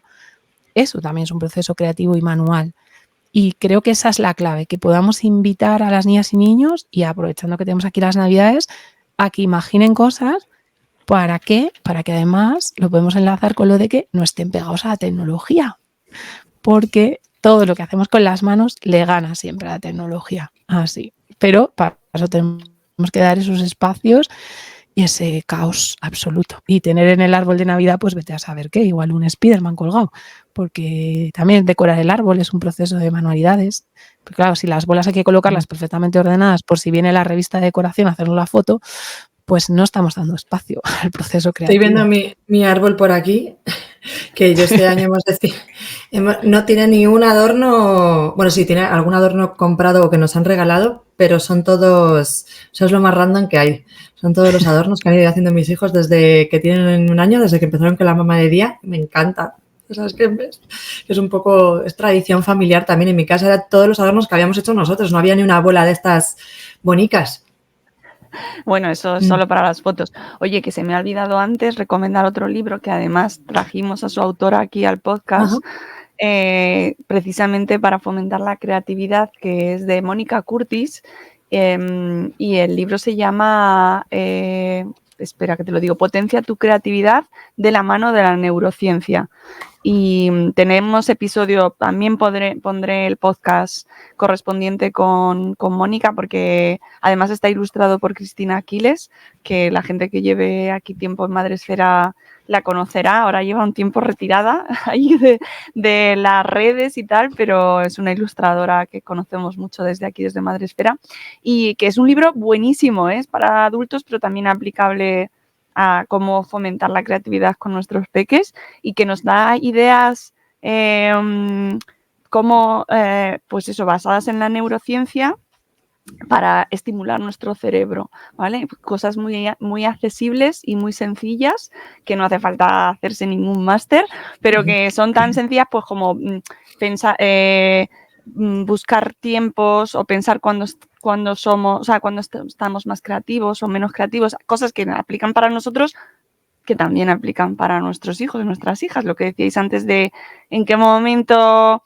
Eso también es un proceso creativo y manual. Y creo que esa es la clave, que podamos invitar a las niñas y niños, y aprovechando que tenemos aquí las Navidades, a que imaginen cosas. ¿Para qué? Para que además lo podemos enlazar con lo de que no estén pegados a la tecnología. Porque todo lo que hacemos con las manos le gana siempre a la tecnología. Así. Pero para eso tenemos que dar esos espacios y ese caos absoluto. Y tener en el árbol de Navidad, pues vete a saber qué, igual un Spiderman colgado, porque también decorar el árbol es un proceso de manualidades. Pero claro, si las bolas hay que colocarlas perfectamente ordenadas por si viene la revista de decoración a hacernos la foto, pues no estamos dando espacio al proceso creativo. Estoy viendo mi árbol por aquí, que yo este año no tiene ni un adorno, bueno, sí, tiene algún adorno comprado o que nos han regalado, pero son todos, eso es lo más random que hay. Son todos los adornos que han ido haciendo mis hijos desde que tienen un año, desde que empezaron con la mamá de día. Me encanta. ¿Sabes qué? Es un poco, es tradición familiar también. En mi casa eran todos los adornos que habíamos hecho nosotros. No había ni una bola de estas bonicas. Bueno, eso es solo para las fotos. Oye, que se me ha olvidado antes recomendar otro libro que además trajimos a su autora aquí al podcast, precisamente para fomentar la creatividad, que es de Mónica Curtis, y el libro se llama, espera que te lo digo, Potencia tu creatividad de la mano de la neurociencia. Y tenemos episodio, también pondré el podcast correspondiente con Mónica, porque además está ilustrado por Cristina Aquiles, que la gente que lleve aquí tiempo en Madresfera la conocerá. Ahora lleva un tiempo retirada ahí de las redes y tal, pero es una ilustradora que conocemos mucho desde aquí, desde Madresfera, y que es un libro buenísimo, es para adultos, pero también aplicable a cómo fomentar la creatividad con nuestros peques, y que nos da ideas pues eso, basadas en la neurociencia para estimular nuestro cerebro, ¿vale? Cosas muy, muy accesibles y muy sencillas, que no hace falta hacerse ningún máster, pero que son tan sencillas pues como pensar, buscar tiempos, o pensar cuando estamos más creativos o menos creativos, cosas que aplican para nosotros, que también aplican para nuestros hijos y nuestras hijas. Lo que decíais antes de en qué momento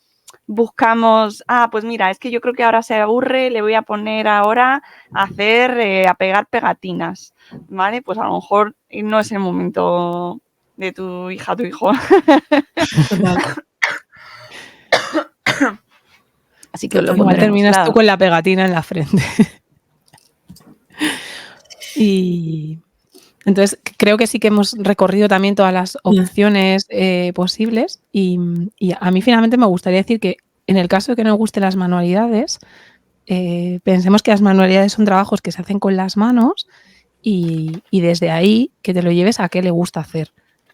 buscamos, pues mira, es que yo creo que ahora se aburre, le voy a poner ahora a pegar pegatinas, ¿vale? Pues a lo mejor no es el momento de tu hija, tu hijo. Total. Así que os lo Total. Igual pondremos, terminas claro. tú con la pegatina en la frente. Y entonces creo que sí que hemos recorrido también todas las opciones posibles y a mí finalmente me gustaría decir que en el caso de que no nos gusten las manualidades, pensemos que las manualidades son trabajos que se hacen con las manos y desde ahí que te lo lleves a qué le gusta hacer.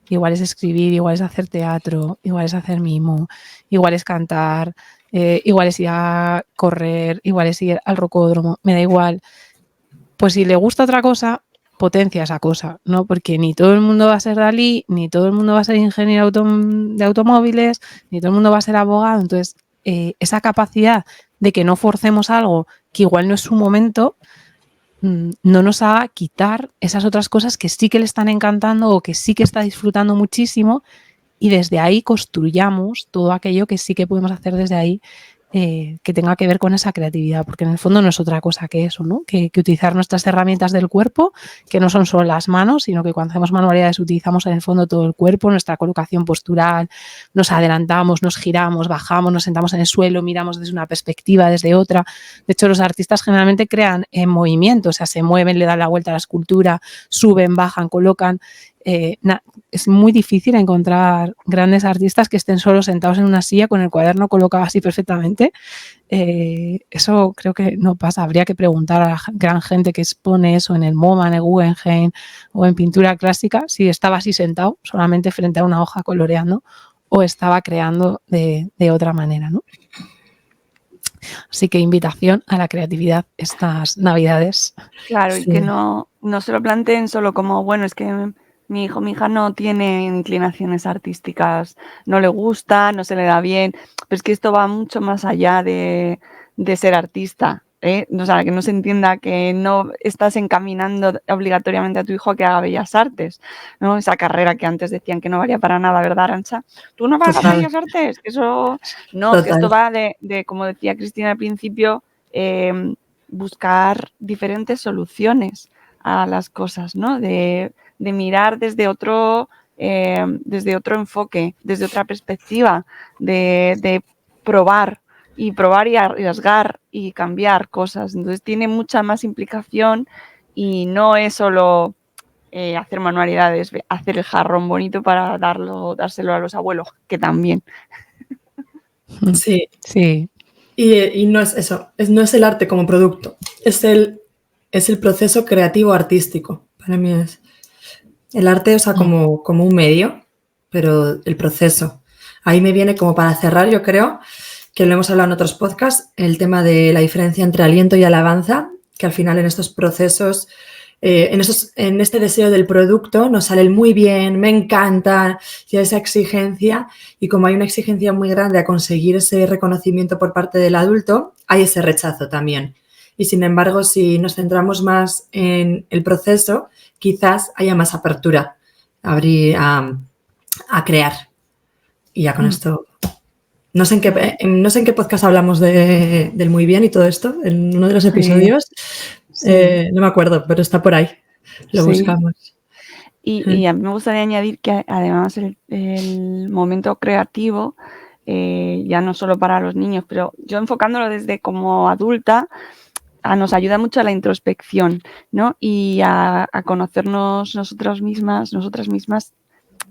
Igual es escribir, igual es hacer teatro, igual es hacer mimo, igual es cantar, igual es ir a correr, igual es ir al rocódromo, me da igual. Pues si le gusta otra cosa, potencia esa cosa, ¿no? Porque ni todo el mundo va a ser Dalí, ni todo el mundo va a ser ingeniero de automóviles, ni todo el mundo va a ser abogado. Entonces, esa capacidad de que no forcemos algo que igual no es su momento, no nos haga quitar esas otras cosas que sí que le están encantando o que sí que está disfrutando muchísimo y desde ahí construyamos todo aquello que sí que podemos hacer desde ahí que tenga que ver con esa creatividad, porque en el fondo no es otra cosa que eso, ¿no? Que utilizar nuestras herramientas del cuerpo, que no son solo las manos, sino que cuando hacemos manualidades utilizamos en el fondo todo el cuerpo, nuestra colocación postural, nos adelantamos, nos giramos, bajamos, nos sentamos en el suelo, miramos desde una perspectiva, desde otra. De hecho, los artistas generalmente crean en movimiento, o sea, se mueven, le dan la vuelta a la escultura, suben, bajan, colocan. Es muy difícil encontrar grandes artistas que estén solo sentados en una silla con el cuaderno colocado así perfectamente. Eso creo que no pasa. Habría que preguntar a la gran gente que expone eso en el MoMA, en el Guggenheim o en pintura clásica si estaba así sentado solamente frente a una hoja coloreando o estaba creando de otra manera, ¿no? Así que invitación a la creatividad estas Navidades. Claro, y que no se lo planteen solo como, bueno, es que mi hijo, mi hija no tiene inclinaciones artísticas, no le gusta, no se le da bien, pero es que esto va mucho más allá de ser artista, ¿eh? O sea, que no se entienda que no estás encaminando obligatoriamente a tu hijo a que haga bellas artes, ¿no? Esa carrera que antes decían que no valía para nada, ¿verdad, Arantxa? ¿Tú no vas a bellas artes? Que eso... No, que esto va de, como decía Cristina al principio, buscar diferentes soluciones a las cosas, ¿no? De mirar desde otro enfoque, desde otra perspectiva, de probar y arriesgar y cambiar cosas. Entonces tiene mucha más implicación y no es solo hacer manualidades, hacer el jarrón bonito para dárselo a los abuelos, que también. Sí. Sí. Y no es eso, no es el arte como producto, es el proceso creativo artístico. Para mí es el arte, o sea, como un medio, pero el proceso. Ahí me viene como para cerrar, yo creo, que lo hemos hablado en otros podcasts, el tema de la diferencia entre aliento y alabanza, que al final en estos procesos, en este deseo del producto nos sale el muy bien, me encanta, y esa exigencia, y como hay una exigencia muy grande a conseguir ese reconocimiento por parte del adulto, hay ese rechazo también. Y sin embargo, si nos centramos más en el proceso, quizás haya más apertura a crear. Y ya con esto... No sé en qué podcast hablamos del muy bien y todo esto, en uno de los episodios. Sí. No me acuerdo, pero está por ahí. Lo buscamos. Y a mí me gustaría añadir que además el momento creativo, ya no solo para los niños, pero yo enfocándolo desde como adulta, nos ayuda mucho a la introspección, ¿no? Y a conocernos nosotras mismas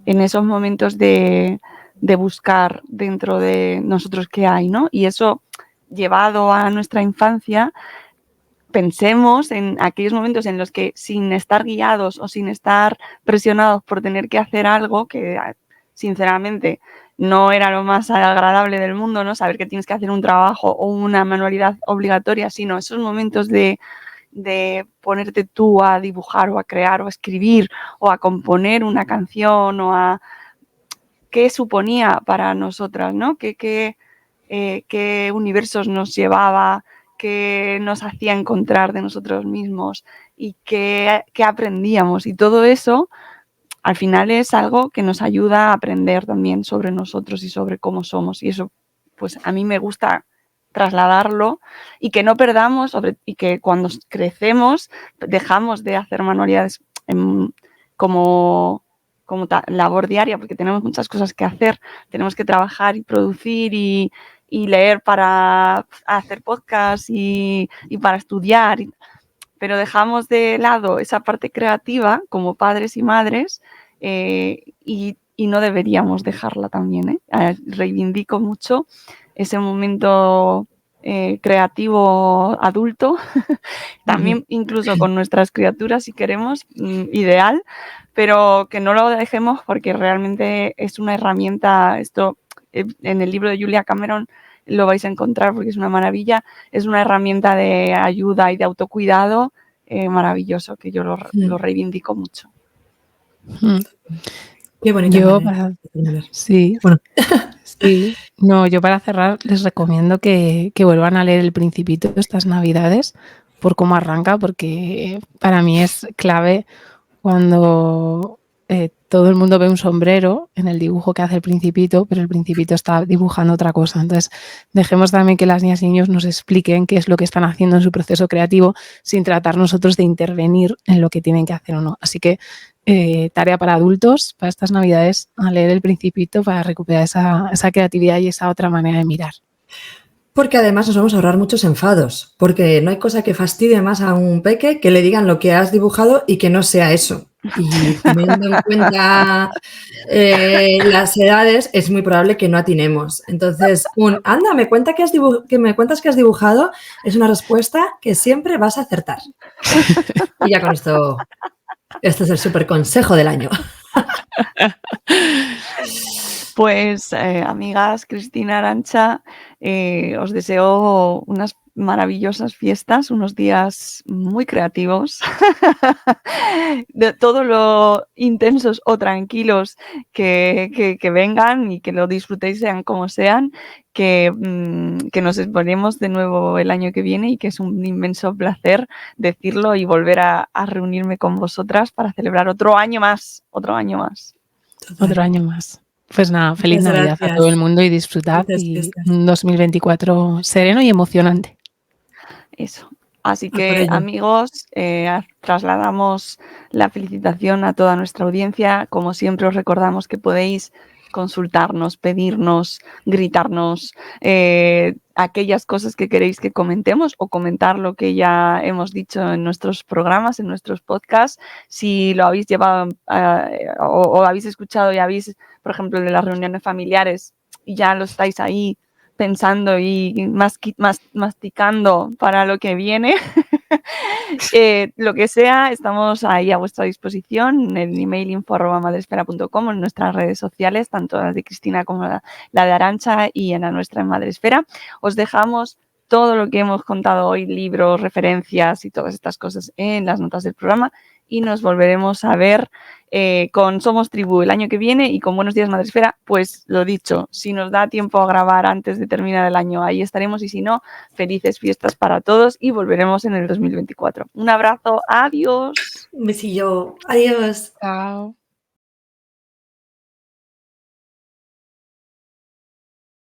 en esos momentos de buscar dentro de nosotros qué hay, ¿no? Y eso llevado a nuestra infancia, pensemos en aquellos momentos en los que sin estar guiados o sin estar presionados por tener que hacer algo que sinceramente no era lo más agradable del mundo, ¿no? Saber que tienes que hacer un trabajo o una manualidad obligatoria, sino esos momentos de ponerte tú a dibujar o a crear o a escribir o a componer una canción o a qué suponía para nosotras, ¿no? ¿Qué universos nos llevaba, qué nos hacía encontrar de nosotros mismos y qué aprendíamos. Y todo eso, al final, es algo que nos ayuda a aprender también sobre nosotros y sobre cómo somos. Y eso pues a mí me gusta trasladarlo y que no perdamos y que cuando crecemos dejamos de hacer manualidades como labor diaria, porque tenemos muchas cosas que hacer, tenemos que trabajar y producir y leer para hacer podcast y para estudiar, pero dejamos de lado esa parte creativa como padres y madres y no deberíamos dejarla también. Reivindico mucho ese momento creativo adulto, también incluso con nuestras criaturas si queremos, ideal, pero que no lo dejemos porque realmente es una herramienta, esto en el libro de Julia Cameron lo vais a encontrar porque es una maravilla, es una herramienta de ayuda y de autocuidado maravilloso, que yo lo reivindico mucho. Qué bonita Yo manera de terminar. sí, Bueno. sí. No, yo para cerrar les recomiendo que vuelvan a leer El Principito estas Navidades por cómo arranca, porque para mí es clave cuando todo el mundo ve un sombrero en el dibujo que hace el Principito, pero el Principito está dibujando otra cosa. Entonces, dejemos también que las niñas y niños nos expliquen qué es lo que están haciendo en su proceso creativo sin tratar nosotros de intervenir en lo que tienen que hacer o no. Así que tarea para adultos, para estas Navidades, a leer el Principito para recuperar esa creatividad y esa otra manera de mirar. Porque además nos vamos a ahorrar muchos enfados, porque no hay cosa que fastidie más a un peque que le digan lo que has dibujado y que no sea eso. Y teniendo en cuenta las edades, es muy probable que no atinemos. Entonces, anda, me cuentas que has dibujado, es una respuesta que siempre vas a acertar. Y ya con esto, este es el súper consejo del año. Pues, amigas, Cristina, Arantxa, os deseo unas maravillosas fiestas, unos días muy creativos, de todo lo intensos o tranquilos que vengan y que lo disfrutéis sean como sean, que nos exponemos de nuevo el año que viene y que es un inmenso placer decirlo y volver a reunirme con vosotras para celebrar otro año más. Otro año más. Pues nada, feliz Muchas Navidad gracias. a todo el mundo y disfrutad y un 2024 sereno y emocionante. Eso. Así que, amigos, trasladamos la felicitación a toda nuestra audiencia. Como siempre, os recordamos que podéis consultarnos, pedirnos, gritarnos aquellas cosas que queréis que comentemos o comentar lo que ya hemos dicho en nuestros programas, en nuestros podcasts. Si lo habéis llevado o habéis escuchado y habéis, por ejemplo, de las reuniones familiares y ya lo estáis ahí pensando y masticando para lo que viene, lo que sea, estamos ahí a vuestra disposición en el email info@madresfera.com, en nuestras redes sociales, tanto las de Cristina como la de Arantxa y en la nuestra en Madresfera. Os dejamos todo lo que hemos contado hoy, libros, referencias y todas estas cosas en las notas del programa y nos volveremos a ver con Somos Tribu el año que viene y con Buenos Días Madresfera, pues lo dicho, si nos da tiempo a grabar antes de terminar el año, ahí estaremos y si no, felices fiestas para todos y volveremos en el 2024. Un abrazo, adiós. Un besillo, adiós. Chao.